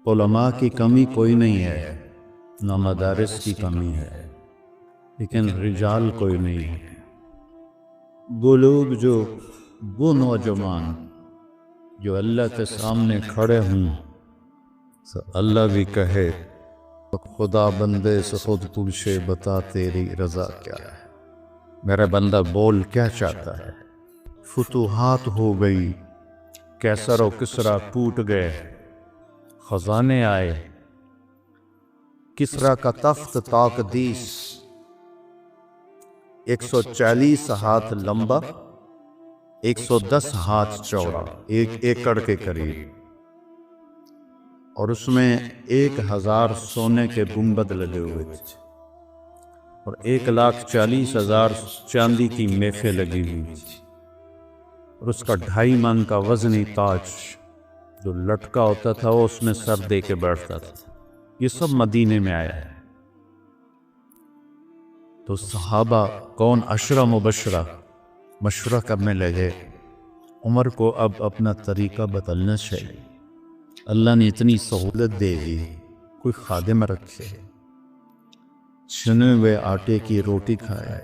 उलमा की कमी कोई नहीं है, न मदारिस की कमी है, लेकिन रिजाल कोई नहीं है। वो लोग वो नौजवान जो अल्लाह के सामने खड़े हों तो अल्लाह भी कहे तो खुदा बंदे से खुद पूछे, बता तेरी रजा क्या है, मेरा बंदा बोल क्या चाहता है। फुतूहात हो गई, कैसर और किसरा टूट गए, खजाने आए, किसरा का तख्त ताकदीस 140 हाथ लंबा, 110 हाथ चौड़ा, 1 एकड़ के करीब, और उसमें 1000 सोने के गुंबद लगे हुए थे और 1,40,000 चांदी की मेफे लगी हुई थी, और उसका 2.5 मन का वजनी ताज जो लटका होता था वो उसमें सर दे के बैठता था। ये सब मदीने में आया है। तो सहाबा कौन अशरा मुबशरा मशवरा करने लगे, उमर को अब अपना तरीका बदलना चाहिए। अल्लाह ने इतनी सहूलत दे दी, कोई खादिम रखे, चुने हुए आटे की रोटी खाए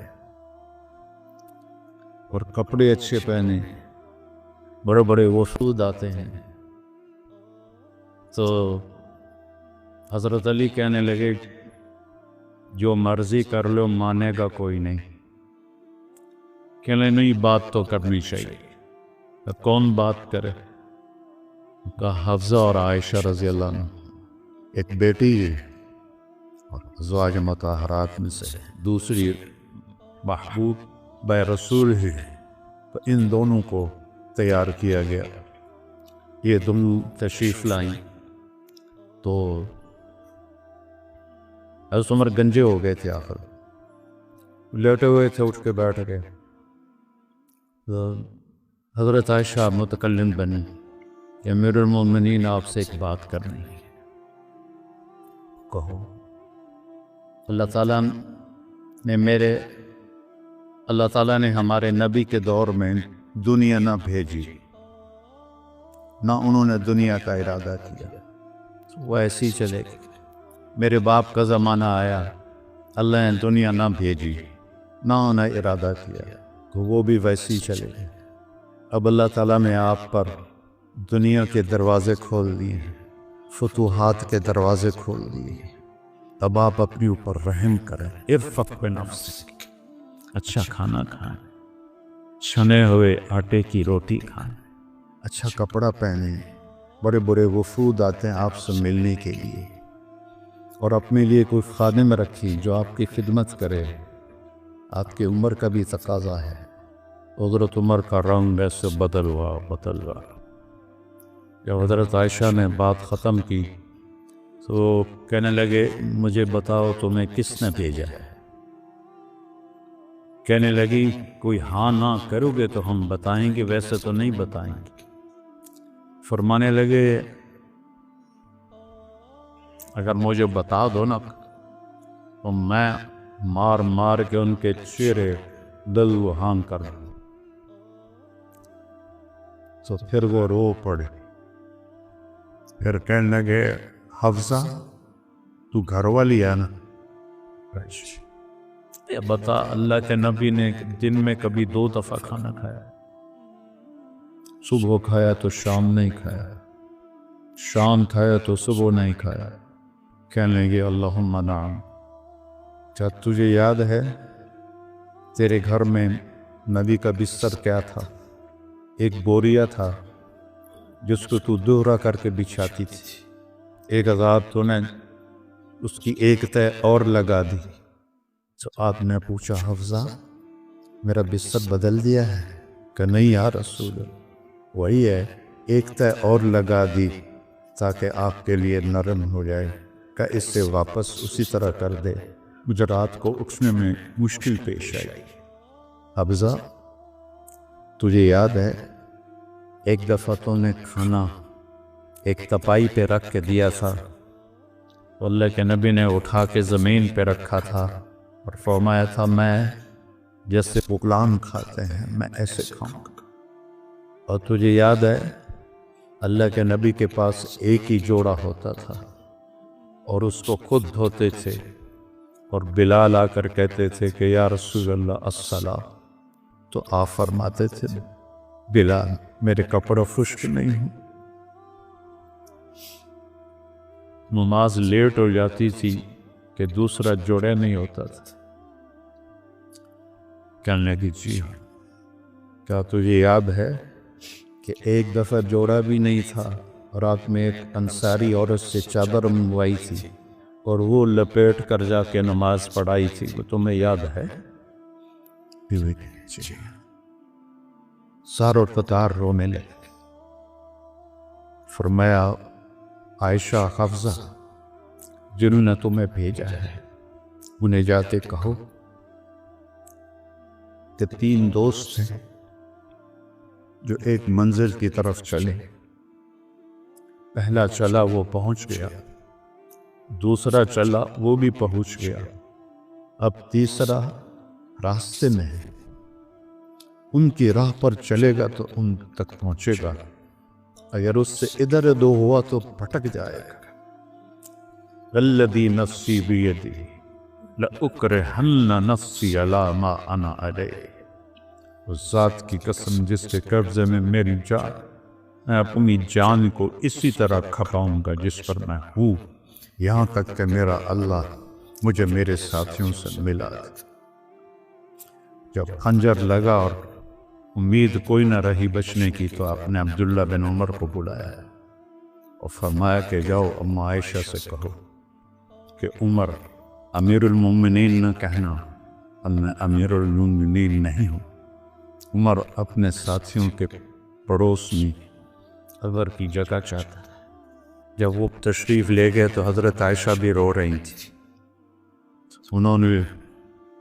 और कपड़े अच्छे पहने, बड़े बड़े वफूद आते हैं। तो हज़रत अली कहने लगे, जो मर्जी कर लो, मानेगा कोई नहीं। कहने नहीं, बात तो करनी चाहिए। तो कौन बात करे? का हफ्ज़ा और आयशा रज़ी अल्लाह अन्हा, एक बेटी है और ज़वाज मतहरात में से दूसरी महबूब बै रसूल है, तो इन दोनों को तैयार किया गया। ये दोनों तशरीफ़ लाई तो हज़रत उमर गंजे हो गए थे, आखिर लेटे हुए थे, उठ के बैठ गए। तो हज़रत आयशा मुतकल्लिम बनी, या अमीरुल मोमिनीन आपसे एक बात करनी है। कहो। अल्लाह ताला ने हमारे नबी के दौर में दुनिया ना भेजी, ना उन्होंने दुनिया का इरादा किया, वो ऐसी ही चलेगी। मेरे बाप का ज़माना आया, अल्लाह ने दुनिया ना भेजी, ना उन्हें इरादा किया, तो वो भी वैसी ही चलेगी। अब अल्लाह ताला ने आप पर दुनिया के दरवाज़े खोल दिए हैं, फुतूहात के दरवाज़े खोल दिए हैं। अब आप अपने ऊपर रहम करें। इरफ़क़ बिनफ़्सिक, अच्छा खाना खाएं, छने हुए आटे की रोटी खाएं, अच्छा कपड़ा पहने। बड़े बड़े वफूद आते हैं आपसे मिलने के लिए, और अपने लिए कोई खादिम रखी जो आपकी खिदमत करे। आपकी उम्र का भी तकाजा है। हज़रत उमर का रंग ऐसे बदल हुआ। जब हज़रत आयशा ने बात ख़त्म की तो कहने लगे, मुझे बताओ तुम्हें किसने भेजा है? कहने लगी, कोई हाँ ना करोगे तो हम बताएंगे, वैसे तो नहीं बताएंगे। फरमाने लगे, अगर मुझे बता दो ना तो मैं मार मार के उनके चेहरे दलवहान कर दूं। तो फिर वो रो पड़े। फिर कहने लगे, हफ्ज़ा तू घर वाली है ना? बता, अल्लाह के नबी ने दिन में कभी 2 दफ़ा खाना खाया? सुबह खाया तो शाम नहीं खाया, शाम खाया तो सुबह नहीं खाया। कहने लगे, अल्लाहुम्मा नाम। क्या तुझे याद है तेरे घर में नबी का बिस्तर क्या था? एक बोरिया था जिसको तू दोहरा करके बिछाती थी। एक आज़ाद तूने उसकी एक तय और लगा दी। तो आपने पूछा, हफ्ज़ा मेरा बिस्तर बदल दिया है? कि नहीं या रसूल, वही है, एक तय और लगा दी ताकि आपके लिए नरम हो जाए। का इससे वापस उसी तरह कर दे, मुझे रात को उठने में मुश्किल पेश आई। हफ्ज़ा तुझे याद है एक दफ़ा तूने खाना एक तपाई पे रख के दिया था, अल्लाह के नबी ने उठा के ज़मीन पे रखा था और फरमाया था, मैं जैसे गुलाम खाते हैं मैं ऐसे खाऊंगा। और तुझे याद है अल्लाह के नबी के पास एक ही जोड़ा होता था और उसको खुद धोते थे, और बिलाल आकर कहते थे कि या रसूल अल्लाह अस्सला, तो आप फरमाते थे बिलाल मेरे कपड़े खुश्क नहीं हूं। नमाज लेट हो जाती थी कि दूसरा जोड़ा नहीं होता था। कहने लगी जी क्या तुझे याद है कि एक दफ़ा जोड़ा भी नहीं था, रात में एक अंसारी औरत से चादर मंगवाई थी और वो लपेट कर जाके नमाज पढ़ाई थी, वो तुम्हें याद है? सारों कतार रोने लगे। फरमाया आयशा हफ्जा जिन्होंने तुम्हें भेजा है उन्हें जाते कहो कि 3 दोस्त हैं जो एक मंजिल की तरफ चले। पहला चला वो पहुंच गया, दूसरा चला वो भी पहुंच गया, अब तीसरा रास्ते में है। उनकी राह पर चलेगा तो उन तक पहुंचेगा, अगर उससे इधर उधर हुआ तो भटक जाएगा। वल्लज़ी नफ्सी बियदी लउकरिहन्ना नफ्सी अला मा अना अलैहि। उस ज़ात की कसम जिसके कब्जे में मेरी जान, मैं अपनी जान को इसी तरह खपाऊंगा जिस पर मैं हूँ, यहाँ तक कि मेरा अल्लाह मुझे मेरे साथियों से मिला। जब खंजर लगा और उम्मीद कोई न रही बचने की, तो आपने अब्दुल्ला बिन उमर को बुलाया और फरमाया कि जाओ अम्मा आयशा से कहो कि उमर अमीरुल मोमिनीन न कहना, अब मैं अमीरुल मोमिनीन नहीं हूँ। उमर अपने साथियों के पड़ोस में अगर की जगह चाहता। जब वो तशरीफ़ ले गए तो हज़रत आयशा भी रो रही थी। उन्होंने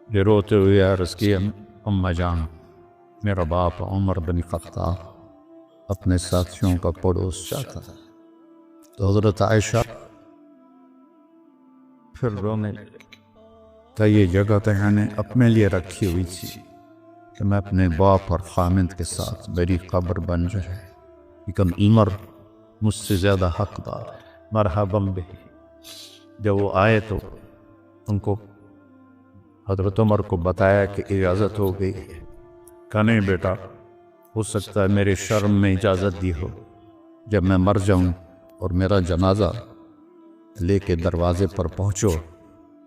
ये रोते हुए अर्ज़ किया, अम्मा जान मेरा बाप उमर बिन ख़त्ताब अपने साथियों का पड़ोस चाहता है। तो हज़रत आयशा फिर रोने लगी। तो ये जगह तो मैंने अपने लिए रखी हुई थी कि मैं अपने बाप और खामिद के साथ मेरी कब्र बन जाए, लेकिन उमर मुझसे ज़्यादा हकदार है, मरहबम बिही। जब वो आए तो उनको हज़रत उमर को बताया कि इजाज़त हो गई। कहा नहीं बेटा, हो सकता है मेरे शर्म में इजाज़त दी हो, जब मैं मर जाऊं और मेरा जनाजा लेके दरवाजे पर पहुंचो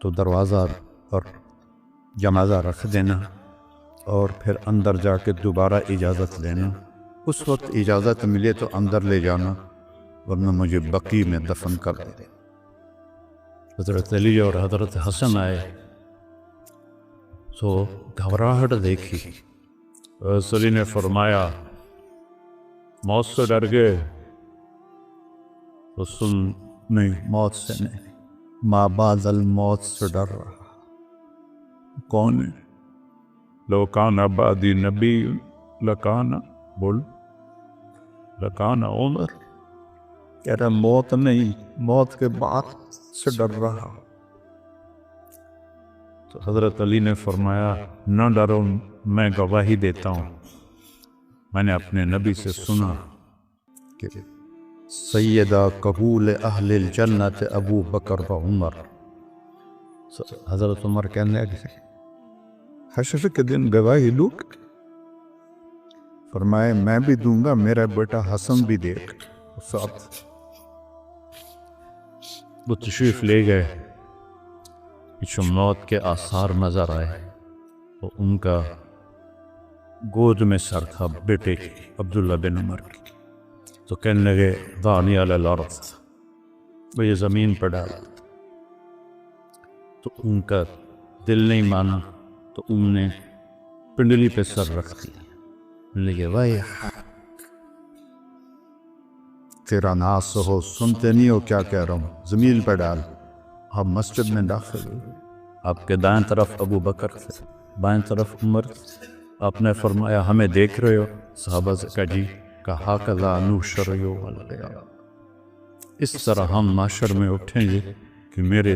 तो दरवाज़ा पर जनाजा रख देना और फिर अंदर जाके दोबारा इजाज़त लेना। उस वक्त इजाज़त मिले तो अंदर ले जाना, वरना मुझे बकी में दफन कर दे। हज़रत अली और हज़रत हसन आए तो घबराहट देखी। अली ने फरमाया मौत से डर गए? तो सुन नहीं, मौत से नहीं, माँ बादल मौत से डर रहा। कौन है? लौकाना बादी नबी लकाना, बोल लकाना उमर। कह रहा मौत नहीं, मौत के बाद से डर रहा। तो हज़रत अली ने फरमाया न डरो, मैं गवाही देता हूँ। मैंने अपने नबी से सुना कि सैयदा कबूल अहलिल जन्नत अबू बकर व उमर। हज़रत उमर कहने लगे हशर के दिन गवाही लूँ? फरमाए मैं भी दूंगा, मेरा बेटा हसन भी देख साथ। वो तशरीफ़ ले गए। पीछे मौत के आसार नजर आए तो उनका गोद में सर था बेटे अब्दुल्ला बिन उमर की। तो कहने लगे दानी अल अर्ज़, वो ये ज़मीन पर डाला। तो उनका दिल नहीं माना तो उनने पिंडली पे सर रख दिया। लगे भाई तेरा नास हो, सुनते नहीं हो क्या कह रहा हूँ, ज़मीन पर डाल। आप मस्जिद में दाखिल हुए, आपके दाएं तरफ अबू बकर थे, बाएं तरफ उमर। आपने फरमाया हमें देख रहे हो? सहाबा से कहा जी। कहा कला अनुशरयो वाला, इस तरह हम माशर में उठेंगे कि मेरे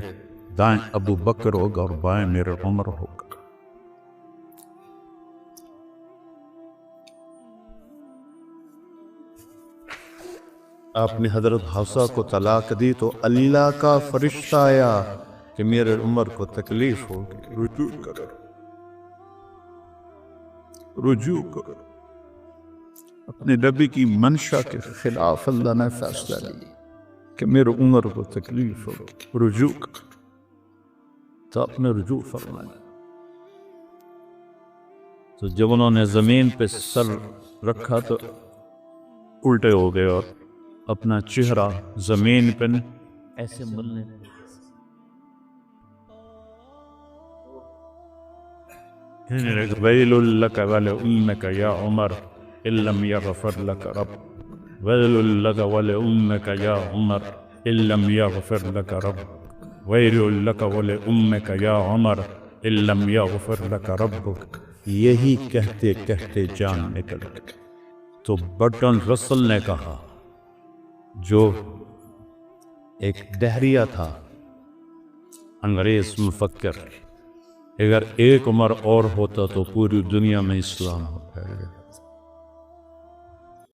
दाएं अबू बकर होगा और बाएं मेरे उमर होगा। आपने हजरत हफ्सा को तलाक दी तो अल्लाह का फरिश्ता आया कि मेरे उमर को तकलीफ होगी, रुजू करो, रुजू करो। अपने नबी की मंशा के खिलाफ अल्लाह ने फैसला लिया कि मेरे उमर को तकलीफ होगी, रुजू करो। तो आपने रुजू फरमाया। तो जब उन्होंने जमीन पे सर रखा तो उल्टे हो गए और अपना चेहरा जमीन पे ऐसे मलने वैलुल लक वल उम्मक या उमर इल्लम यगफिर लक रब, वैलुल लक वल उम्मक या उमर इल्लम यगफिर लक रब, वैलुल लक वल उम्मक या उमर इल्लम यगफिर लक रब्बुक। यही कहते कहते जान निकल गई। तो बर्टन रसल ने कहा, जो एक दहरिया था, अंग्रेज मुफक्कर, अगर एक उमर और होता तो पूरी दुनिया में इस्लाम